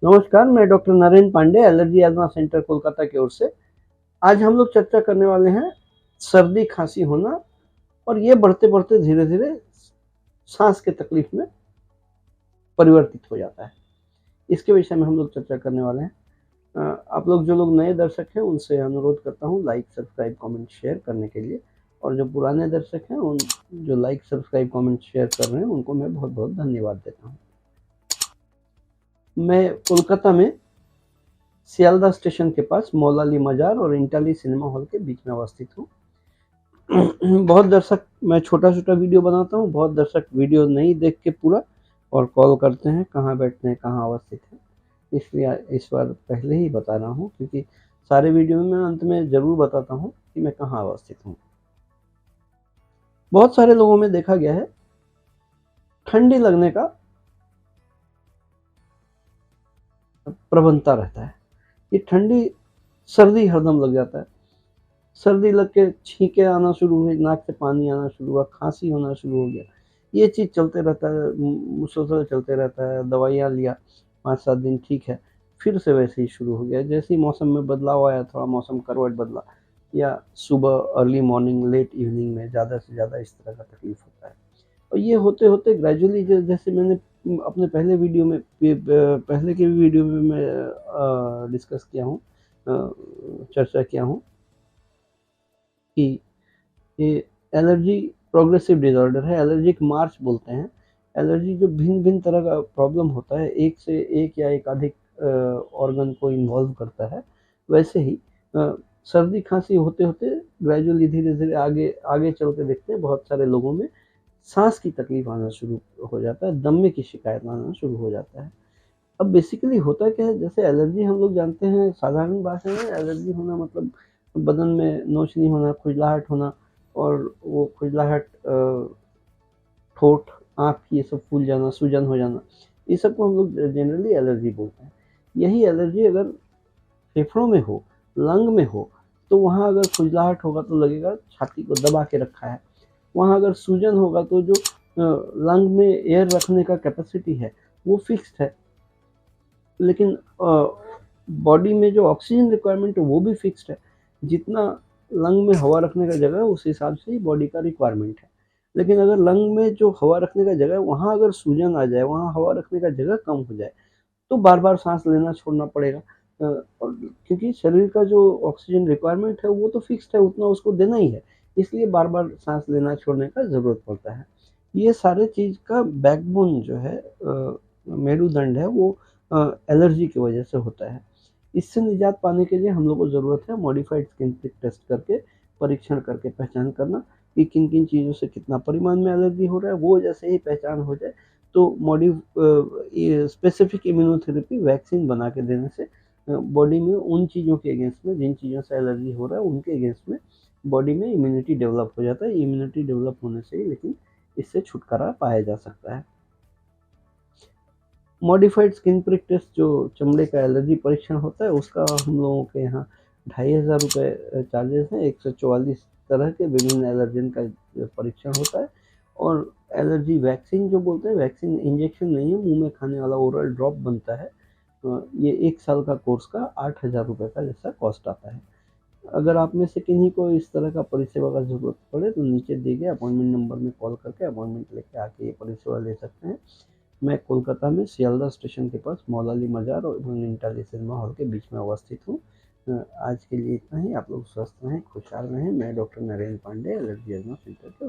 नमस्कार, मैं doctor Narendra Pandey, allergy asthma centre Kolkata की ओर से। आज हम लोग चर्चा करने वाले हैं सर्दी खांसी होना और ये बढ़ते-बढ़ते धीरे-धीरे सांस की तकलीफ में परिवर्तित हो जाता है। इसके विषय में हम लोग चर्चा करने वाले हैं। आप लोग जो लोग नए दर्शक हैं उनसे अनुरोध करता हूँ लाइक, सब्सक्राइब, कमेंट, शेयर करने के लिए, और जो पुराने दर्शक हैं उन जो लाइक, सब्सक्राइब, कमेंट, शेयर कर रहे हैं उनको मैं बहुत-बहुत धन्यवाद देता हूँ। मैं कोलकाता में सियालदह स्टेशन के पास मौलाली मजार और इंटाली सिनेमा हॉल के बीच में अवस्थित हूँ। बहुत दर्शक, मैं छोटा-छोटा वीडियो बनाता हूँ, बहुत दर्शक वीडियो नहीं देख के पूरा और कॉल करते हैं, कहाँ बैठते हैं, कहाँ अवस्थित हैं। इसलिए इस बार पहले ही बता रहा हूँ, क्योंकि सारे वीडियो में मैं अंत में ज़रूर बताता हूँ कि मैं कहाँ अवस्थित हूँ। बहुत सारे लोगों में देखा गया है, ठंडी लगने का प्रवणता रहता है। ये ठंडी सर्दी हरदम लग जाता है। सर्दी लग के छींके आना शुरू हुई, नाक से पानी आना शुरू हुआ, खाँसी होना शुरू हो गया। ये चीज़ चलते रहता है, मुसलसल चलते रहता है। दवाइयाँ लिया, 5-7 दिन ठीक है, फिर से वैसे ही शुरू हो गया। जैसे ही मौसम में बदलाव आया, थोड़ा मौसम करवट बदला या सुबह अर्ली मॉर्निंग, लेट इवनिंग में ज़्यादा से ज़्यादा इस तरह का तकलीफ होता है। और ये होते-होते ग्रेजुअली, जैसे मैंने अपने पहले वीडियो में पहले के वीडियो में मैं डिस्कस किया हूँ, चर्चा किया हूँ कि ये एलर्जी प्रोग्रेसिव डिसऑर्डर है, एलर्जिक मार्च बोलते हैं। एलर्जी जो भिन्न-भिन्न तरह का प्रॉब्लम होता है, एक से एक या एकाधिक ऑर्गन को इन्वॉल्व करता है, वैसे ही सर्दी खाँसी होते-होते ग्रेजुअली धीरे-धीरे आगे आगे चल के देखते हैं बहुत सारे लोगों में साँस की तकलीफ आना शुरू हो जाता है, दमे की शिकायत आना शुरू हो जाता है। अब बेसिकली होता क्या है, जैसे एलर्जी हम लोग जानते हैं, साधारण भाषा में एलर्जी होना मतलब बदन में नोचनी होना, खुजलाहट होना, और वो खुजलाहट ठोठ, आँख ये सब फूल जाना, सूजन हो जाना, ये सब को हम लोग जनरली एलर्जी बोलते हैं। यही एलर्जी अगर फेफड़ों में हो, लंग में हो, तो वहाँ अगर खुजलाहट होगा तो लगेगा छाती को दबा के रखा है। वहाँ अगर सूजन होगा तो जो लंग में एयर रखने का कैपेसिटी है, वो फिक्स्ड है। लेकिन बॉडी में जो ऑक्सीजन रिक्वायरमेंट है वो भी फिक्स्ड है। जितना लंग में हवा रखने का जगह है उस हिसाब से ही बॉडी का रिक्वायरमेंट है। लेकिन अगर लंग में जो हवा रखने का जगह है वहाँ अगर सूजन आ जाए, वहाँ हवा रखने का जगह कम हो जाए, तो बार-बार साँस लेना छोड़ना पड़ेगा। और क्योंकि शरीर का जो ऑक्सीजन रिक्वायरमेंट है वो तो फिक्स्ड है, उतना उसको देना ही है। इसलिए बार-बार साँस लेना छोड़ने का ज़रूरत पड़ता है। ये सारे चीज़ का बैकबोन जो है, मेरुदंड है, वो एलर्जी की वजह से होता है। इससे निजात पाने के लिए हम लोग को ज़रूरत है मॉडिफाइड स्किन प्रिक टेस्ट करके, परीक्षण करके पहचान करना कि किन-किन चीज़ों से कितना परिमाण में एलर्जी हो रहा है। वो जैसे ही पहचान हो जाए तो ये स्पेसिफिक इम्यूनोथेरेपी वैक्सीन बना के देने से बॉडी में उन चीज़ों के अगेंस्ट में, जिन चीज़ों से एलर्जी हो रहा है उनके अगेंस्ट में बॉडी में इम्यूनिटी डेवलप हो जाता है। इम्यूनिटी डेवलप होने से ही लेकिन इससे छुटकारा पाया जा सकता है। मॉडिफाइड स्किन प्रिक टेस्ट जो चमड़े का एलर्जी परीक्षण होता है उसका हम लोगों के यहाँ ₹2500 चार्जेस हैं। 144 तरह के विभिन्न एलर्जन का परीक्षण होता है। और एलर्जी वैक्सीन जो बोलते हैं, वैक्सीन इंजेक्शन नहीं है, मुँह में खाने वाला ओरल ड्रॉप बनता है। ये 1 साल का कोर्स का ₹8000 का जैसा कॉस्ट आता है। अगर आप में से किन्हीं को इस तरह का परिसेवा का ज़रूरत पड़े तो नीचे दिए गए अपॉइंटमेंट नंबर में कॉल करके अपॉइंटमेंट लेके आके ये परिसेवा ले सकते हैं। मैं कोलकाता में सियालदह स्टेशन के पास मौलाली मजार और इंटाली सिनेमा हॉल के बीच में अवस्थित हूँ। आज के लिए इतना ही। आप लोग स्वस्थ रहें, खुशहाल रहें। मैं doctor Narendra Pandey, allergy asthma centre के